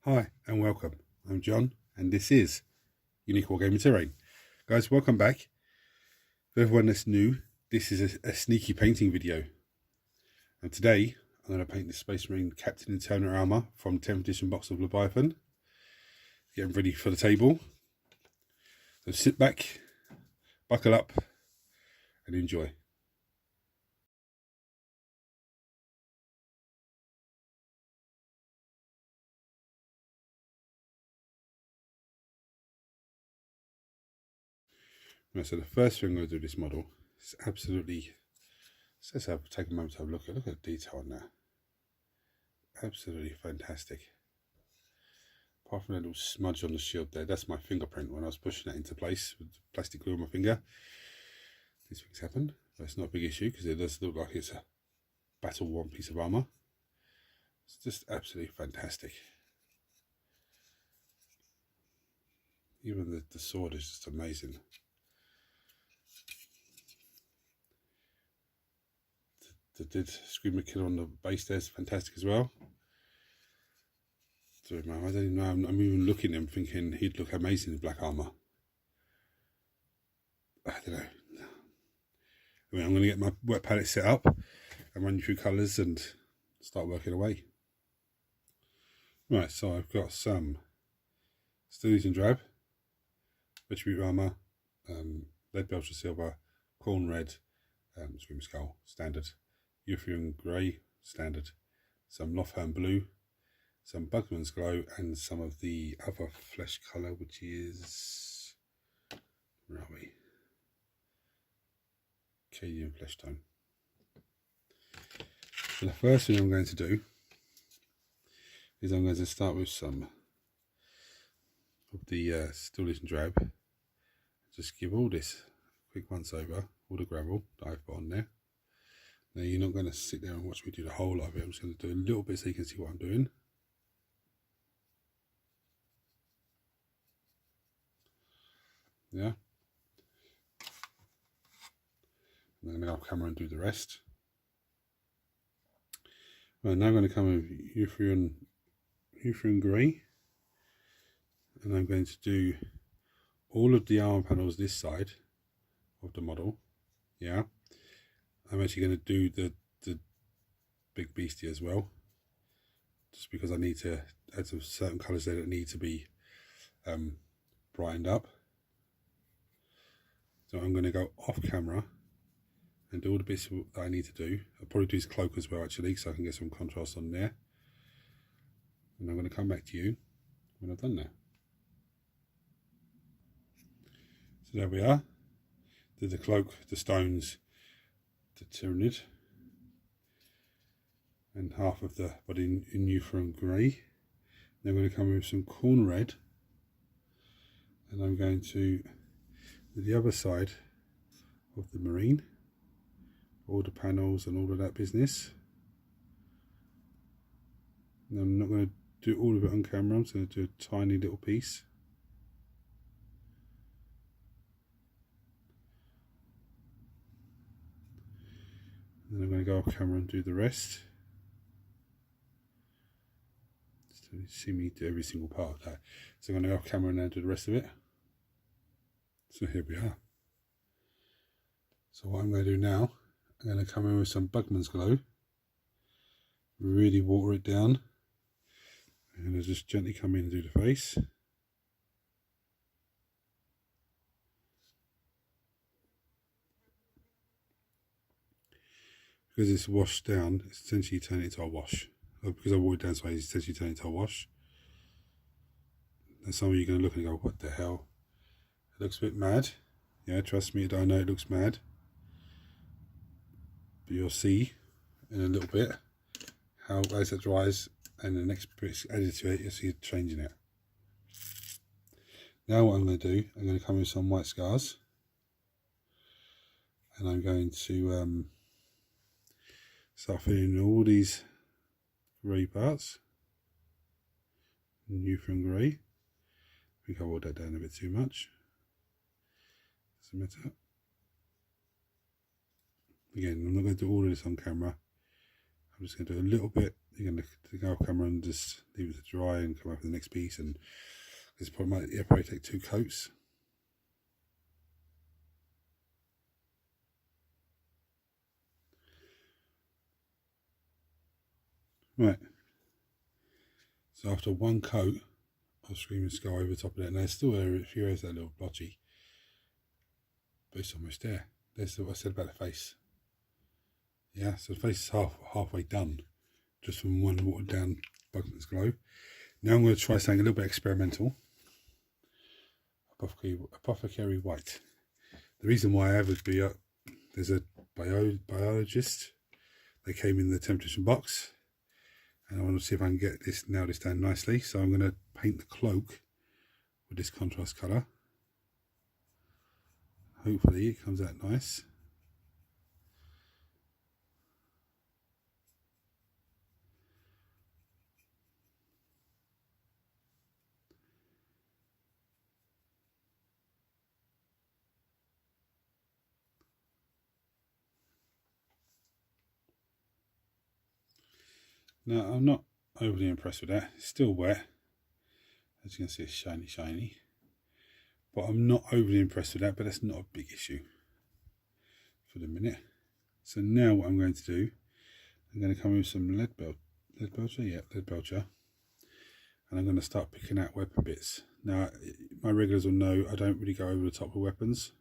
Hi and welcome. I'm John and this is Unique Wargaming Terrain. Guys, welcome back. For everyone that's new, this is a sneaky painting video. And today I'm going to paint the Space Marine Captain in Terminator Armour from 10th edition box of Leviathan. Getting ready for the table. So sit back, buckle up and enjoy. Right, so the first thing I'm going to do with this model is absolutely, let's take a moment to have a look at the detail on that. Absolutely fantastic. Apart from that little smudge on the shield there, that's my fingerprint when I was pushing that into place with plastic glue on my finger. These things happen, but it's not a big issue because it does look like it's a battle-worn piece of armour. It's just absolutely fantastic. Even the sword is just amazing. The dead Screamer Killer on the base there is fantastic as well. I don't even know, I'm even looking at him thinking he'd look amazing in black armour. I don't know. I mean, I'm going to get my wet palette set up and run through colours and start working away. Right, so I've got some Steel Drab, Retributor Armour, Lead Belcher Silver, Corn Red, Screamer Skull, standard, Euphian Grey, standard, some Lothern Blue, some Bugman's Glow, and some of the other flesh colour, which is, where are we? Cadian Flesh Tone. So the first thing I'm going to do is I'm going to start with some of the Steel Drab. Just give all this a quick once over, all the gravel that I've put on there. Now you're not going to sit there and watch me do the whole lot of it. I'm just going to do a little bit so you can see what I'm doing. Yeah. And then I'm going to go off camera and do the rest. Right, now I'm going to come with Euphian Grey. And I'm going to do all of the armor panels this side of the model. Yeah. I'm actually going to do the big beastie as well. Just because I need to add some certain colours there that need to be brightened up. So I'm going to go off camera and do all the bits that I need to do. I'll probably do his cloak as well actually, so I can get some contrast on there. And I'm going to come back to you when I've done that. So there we are. Did the cloak, the stones, the Tyranid, and half of the body in Euphian Grey. Then I'm going to come with some Corn Red, and I'm going to do the other side of the Marine, all the panels and all of that business. And I'm not going to do all of it on camera, I'm just going to do a tiny little piece. And then I'm going to go off camera and do the rest. Just to see me do every single part of that. So I'm going to go off camera and then do the rest of it. So here we are. So what I'm going to do now, I'm going to come in with some Bugman's Glow. Really water it down. I'm going to just gently come in and do the face. Because it's washed down, it's essentially turning it into a wash. Because I water it down, so it's essentially turning it into a wash. And some of you are going to look and go, what the hell? It looks a bit mad. Yeah, trust me, I know it looks mad. But you'll see in a little bit how as it dries and the next bit's added to it, you'll see it changing it. Now what I'm going to do, I'm going to come with some white scars. And I'm going to start filling in all these grey parts. Euphian Grey. I think I watered that down a bit too much. Doesn't matter. Again, I'm not going to do all of this on camera. I'm I'm just going to do a little bit. You're going to go off camera and just leave it to dry and come up with the next piece. And this probably take 2 coats. Right. So after 1 coat of Screaming Skull over the top of that, and there's still a few areas that are a little blotchy, but it's almost there. There's what I said about the face. Yeah, so the face is halfway done, just from 1 watered down Bugman's Glow. Now I'm going to try something a little bit experimental. Apothecary White. The reason why I have is there's a biologist. They came in the temptation box, and I want to see if I can nail this down nicely. So I'm going to paint the cloak with this contrast colour. Hopefully it comes out nice. Now, I'm not overly impressed with that. It's still wet. As you can see, it's shiny. But I'm not overly impressed with that, but that's not a big issue for the minute. So now what I'm going to do, I'm going to come with some lead belcher. And I'm going to start picking out weapon bits. Now, my regulars will know I don't really go over the top of weapons.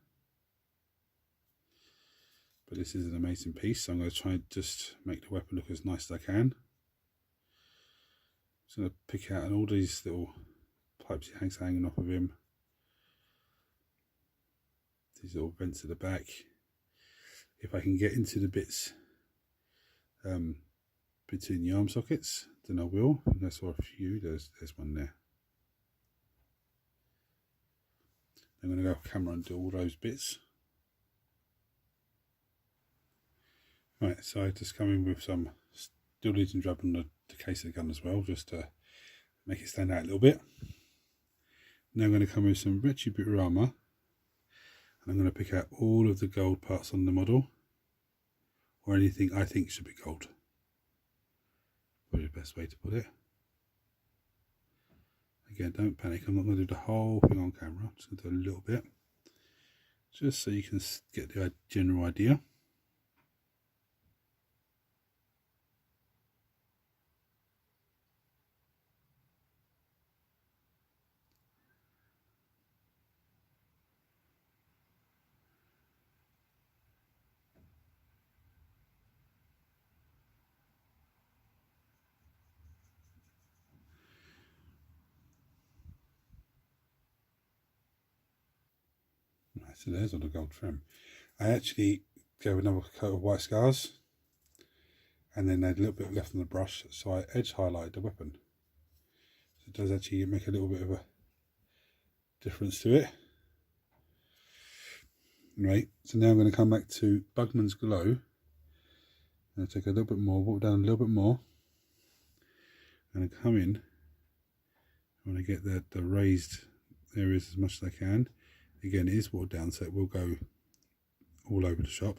But this is an amazing piece, so I'm going to try and just make the weapon look as nice as I can. I'm just going to pick out all these little pipes he hangs hanging off of him. These little vents at the back. If I can get into the bits between the arm sockets, then I will. I think I saw a few. There's one there. I'm going to go off camera and do all those bits. Right, so I just come in with some Steel Legion drab on the case of the gun as well, just to make it stand out a little bit. Now I'm going to come with some Terminator Armour, and I'm going to pick out all of the gold parts on the model, or anything I think should be gold. Probably the best way to put it. Again, don't panic, I'm not going to do the whole thing on camera, I'm just going to do a little bit, just so you can get the general idea. Right, so there's all the gold trim. I actually gave another coat of white scars, and then I had a little bit left on the brush, so I edge highlighted the weapon. So it does actually make a little bit of a difference to it. Right, so now I'm going to come back to Bugman's Glow. I'm going to take a little bit more, walk down a little bit more, and I come in. I want to get the raised areas as much as I can. Again, it is watered down, so it will go all over the shop.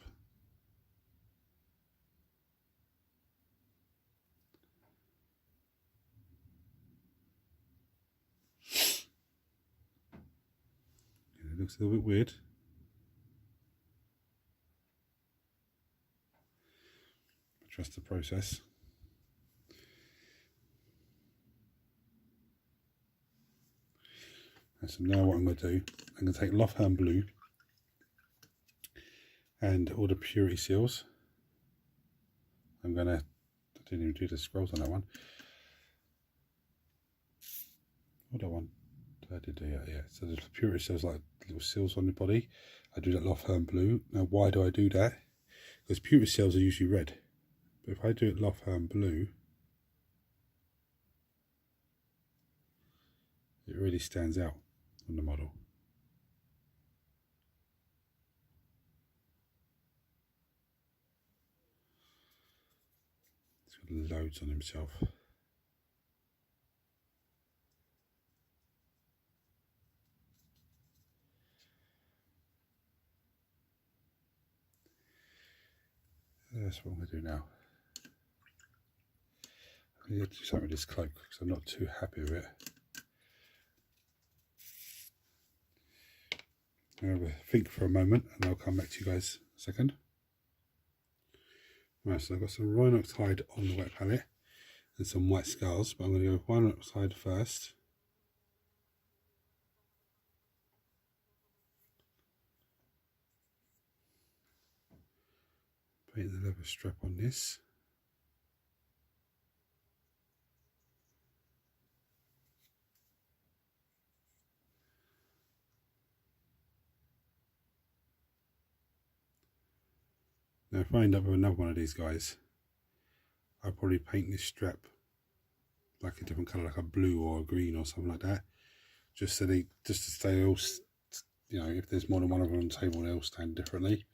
It looks a little bit weird. Trust the process. And so now what I'm going to do, I'm going to take Lothern Blue and all the purity seals. I didn't even do the scrolls on that one. What one? I did do that, yeah. So the purity seals, like little seals on the body. I do that Lothern Blue. Now why do I do that? Because purity seals are usually red. But if I do it Lothern Blue, it really stands out on the model. He's got loads on himself. That's what I'm going to do now. I need to do something with this cloak because I'm not too happy with it. I'll have a think for a moment and I'll come back to you guys in a second. Right, so I've got some Rhinoxide on the wet palette and some white scars, but I'm going to go with Rhinoxide first. Paint the leather strap on this. Now if I end up with another one of these guys, I'll probably paint this strap like a different colour, like a blue or a green or something like that, just so to stay all, you know, if there's more than one of them on the table, they all stand differently.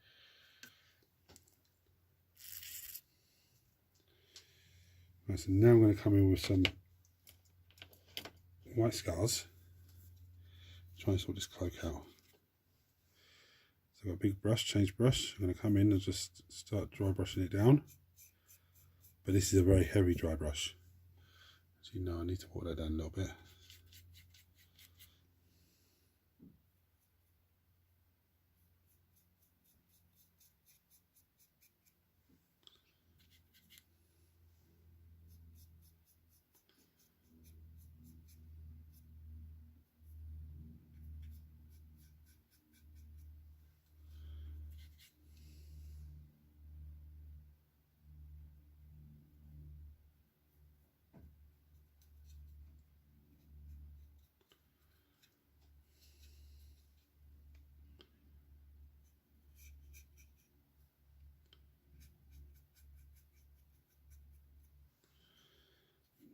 Right, so now I'm going to come in with some white scars, try and sort this cloak out. So I've got a big brush, change brush. I'm going to come in and just start dry brushing it down. But this is a very heavy dry brush. As you know, I need to water that down a little bit.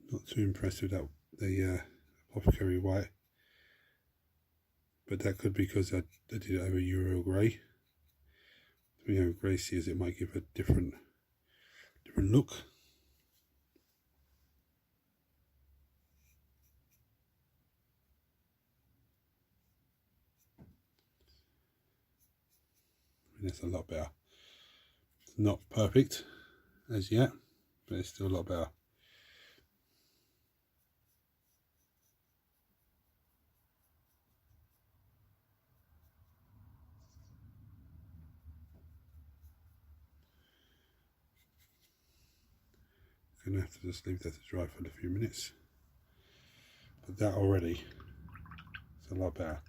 Not too impressed with that, the apothecary white, but that could be because I did it over Euro grey. You know, grey seals, it might give a different look. And that's a lot better. It's not perfect as yet, but it's still a lot better. Gonna have to just leave that to dry for a few minutes, but that already is a lot better.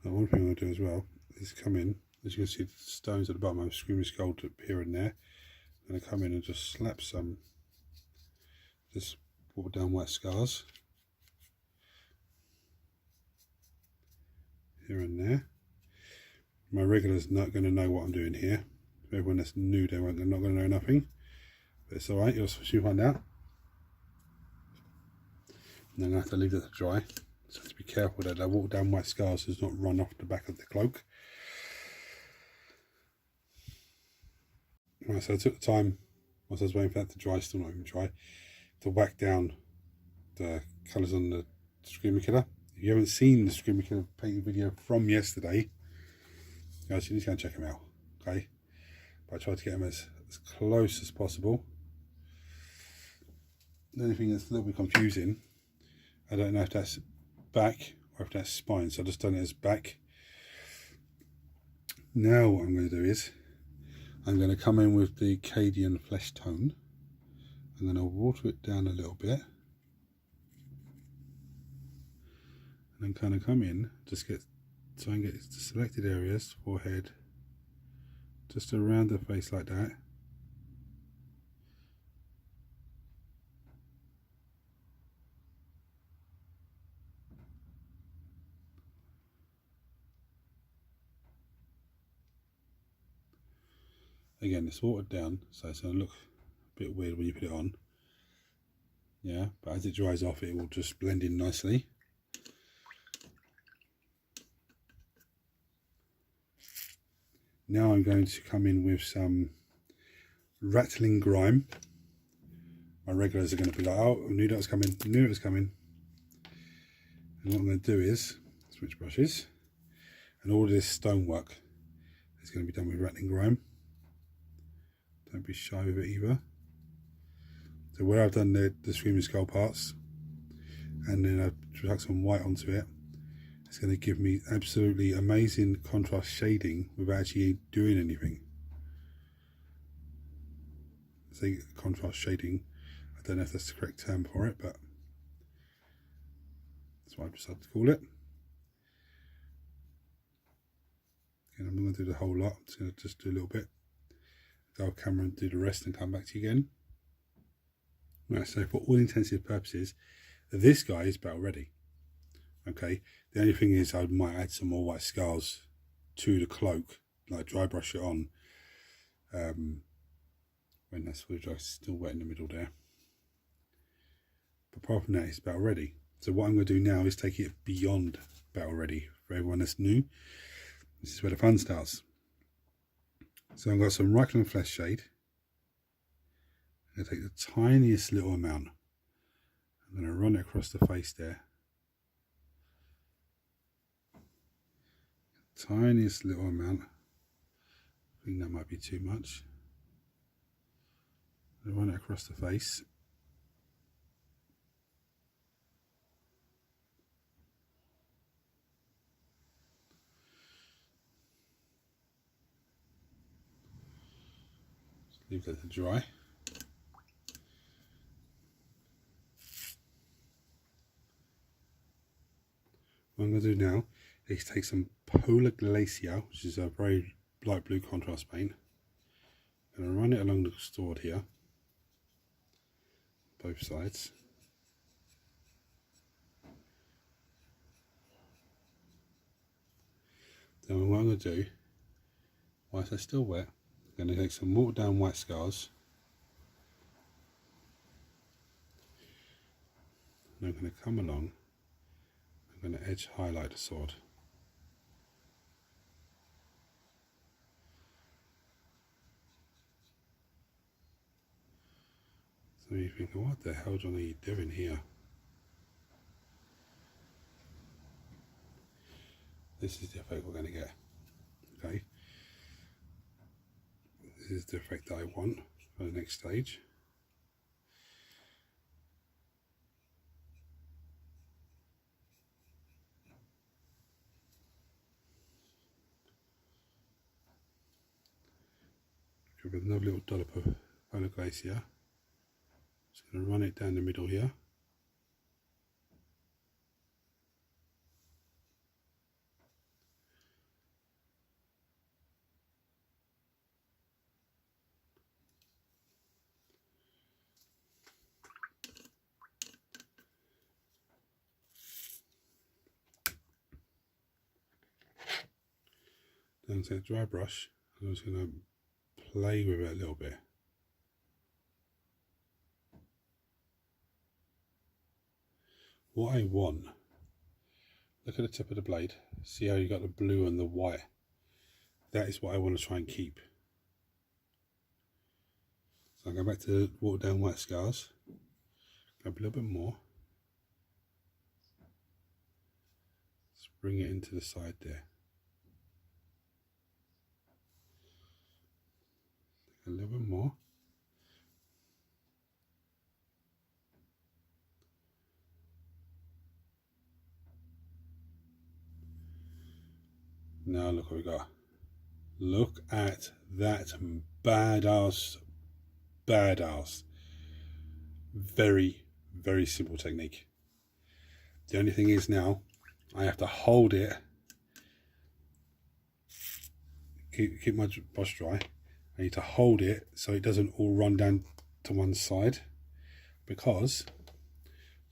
Now, one thing I'll do as well is come in, as you can see the stones at the bottom, I've screaming gold here and there. I'm going to come in and just slap some, just water down white scars here and there. My regular's not going to know what I'm doing here. Everyone that's new, they're not going to know nothing, but it's alright, you'll soon find out. And then I have to leave that to dry, so I have to be careful that I walk down white scars does not run off the back of the cloak. Right, so I took the time, whilst I was waiting for that to dry, still not even dry, to whack down the colours on the Screamer Killer. If you haven't seen the Screamer Killer painting video from yesterday, guys, you need to go and check them out, okay? But I tried to get them as close as possible. The only thing that's a little bit confusing, I don't know if that's back or if that's spine, so I've just done it as back. Now what I'm going to do is, I'm going to come in with the Cadian Flesh Tone. I'm going to water it down a little bit. And then kind of come in, just try and get the selected areas, forehead, just around the face like that. Again, it's watered down, so it's going to look a bit weird when you put it on. Yeah, but as it dries off, it will just blend in nicely. Now I'm going to come in with some Rattling Grime. My regulars are going to be like, oh, I knew that was coming, knew it was coming. And what I'm going to do is switch brushes, and all of this stonework is going to be done with Rattling Grime. Don't be shy with it either. So where I've done the Screaming Skull parts, and then I've chucked some white onto it, it's going to give me absolutely amazing contrast shading without actually doing anything. I say contrast shading, I don't know if that's the correct term for it, but that's what I've decided to call it. And I'm not going to do the whole lot, I'm just going to do a little bit, go off camera and do the rest and come back to you again. Right, so for all intensive purposes, this guy is about ready. Okay, the only thing is I might add some more white scars to the cloak, like dry brush it on. When that's fully dry, it's still wet in the middle there. But apart from that, it's about ready. So what I'm going to do now is take it beyond battle ready. For everyone that's new, this is where the fun starts. So I've got some Reikland Flesh Shade. I'm going to take the tiniest little amount. I'm going to run it across the face there. Tiniest little amount. I think that might be too much. I'm going to run it across the face. Just leave that to dry. What I'm going to do now is take some Polar Glacier, which is a very light blue contrast paint. I'm going to run it along the sword here, both sides. Then what I'm going to do, whilst they're still wet, I'm going to take some watered down white scars. And I'm going to come along, I'm going to edge highlight the sword. So you think, what the hell, John, are you doing here? This is the effect we're going to get. Okay. This is the effect that I want for the next stage. With another little dollop of Polar Glacier. Just going to run it down the middle here. Then take a dry brush, I'm just going to play with it a little bit. What I want, look at the tip of the blade, see how you got the blue and the white. That is what I want to try and keep. So I'll go back to the watered down white scars, grab a little bit more, just bring it into the side there. A little bit more. Now look what we got. Look at that badass. Very, very simple technique. The only thing is now I have to hold it, keep my brush dry. I need to hold it so it doesn't all run down to one side, because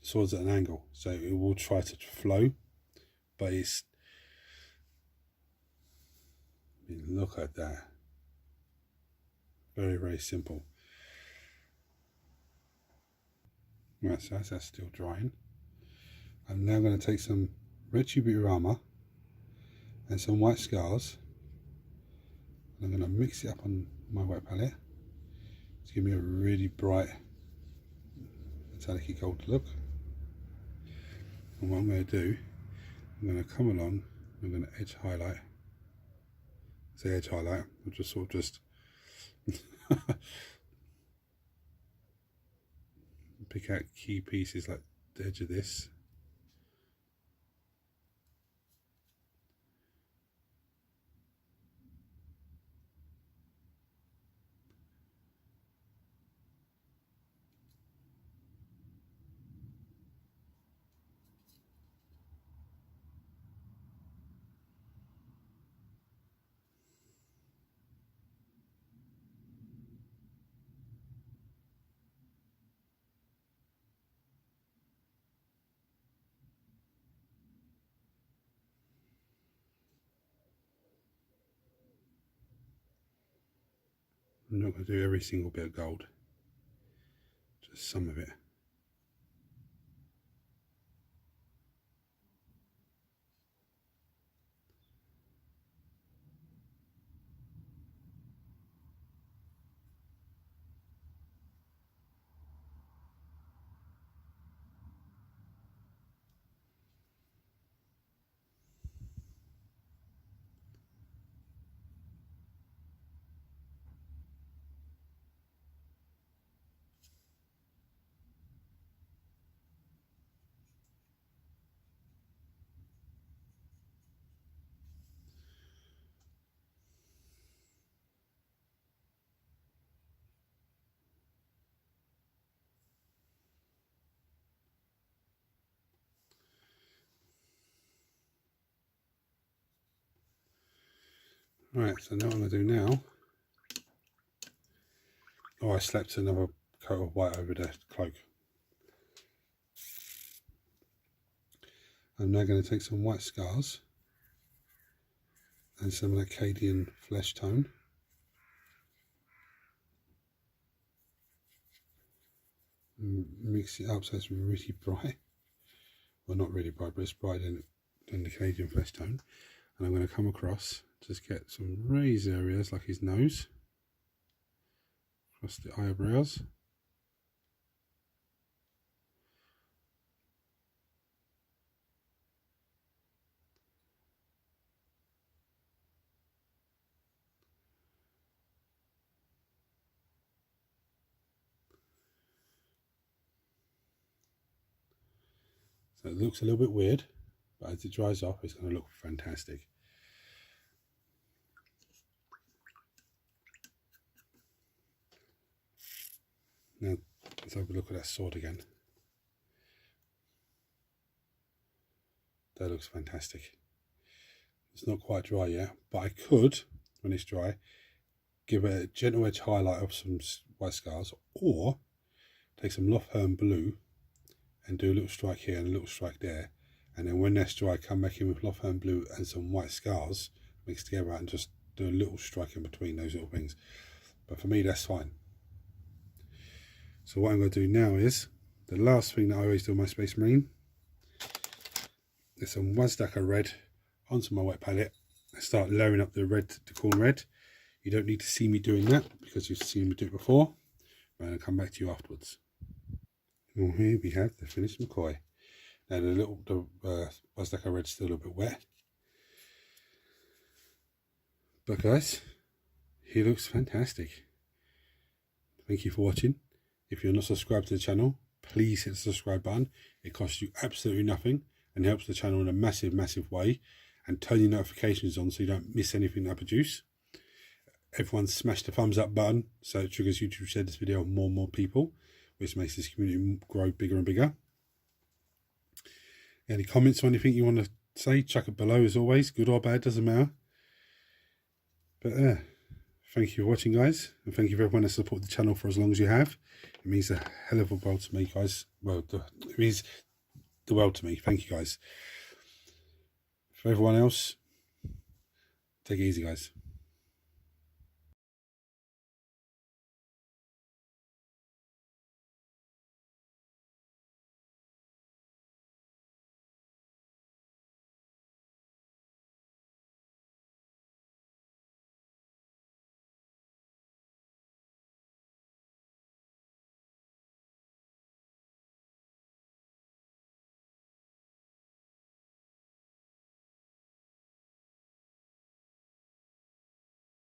the sword's at an angle, so it will try to flow, but it's, look at that, very, very simple. Right, so that's still drying. I'm now going to take some red Terminator Armour and some white scars. I'm going to mix it up on my white palette to give me a really bright metallic gold look. And what I'm going to do, I'm going to come along, I'm going to edge highlight. Say edge highlight, I'll just sort of just pick out key pieces like the edge of this. I'm not going to do every single bit of gold, just some of it. Right, so now what I'm going to do now, I slapped another coat of white over the cloak. I'm now going to take some white scars and some Acadian flesh tone. And mix it up so it's really bright. Well, not really bright, but it's brighter than the Acadian flesh tone. And I'm going to come across, just get some raised areas like his nose, across the eyebrows. So it looks a little bit weird, but as it dries off, it's going to look fantastic. Now, let's have a look at that sword again. That looks fantastic. It's not quite dry yet, but I could, when it's dry, give it a gentle edge highlight of some white scars, or take some Lothern blue and do a little strike here and a little strike there, and then when that's dry, come back in with Lothern blue and some white scars mixed together and just do a little strike in between those little things. But for me, that's fine. So what I'm going to do now is, the last thing that I always do on my Space Marine, there's some one stack of red onto my wet palette. I start layering up the red, the corn red. You don't need to see me doing that because you've seen me do it before. But I'll come back to you afterwards. And here we have the finished McCoy. Now the one stack of red's still a little bit wet. But guys, he looks fantastic. Thank you for watching. If you're not subscribed to the channel, please hit the subscribe button. It costs you absolutely nothing and helps the channel in a massive, massive way. And turn your notifications on so you don't miss anything that I produce. Everyone smash the thumbs up button so it triggers YouTube to share this video with more and more people, which makes this community grow bigger and bigger. Any comments or anything you want to say, chuck it below as always. Good or bad, doesn't matter. But thank you for watching, guys, and thank you for everyone that supported the channel for as long as you have. It means a hell of a world to me, guys. Well, it means the world to me. Thank you, guys. For everyone else, take it easy, guys.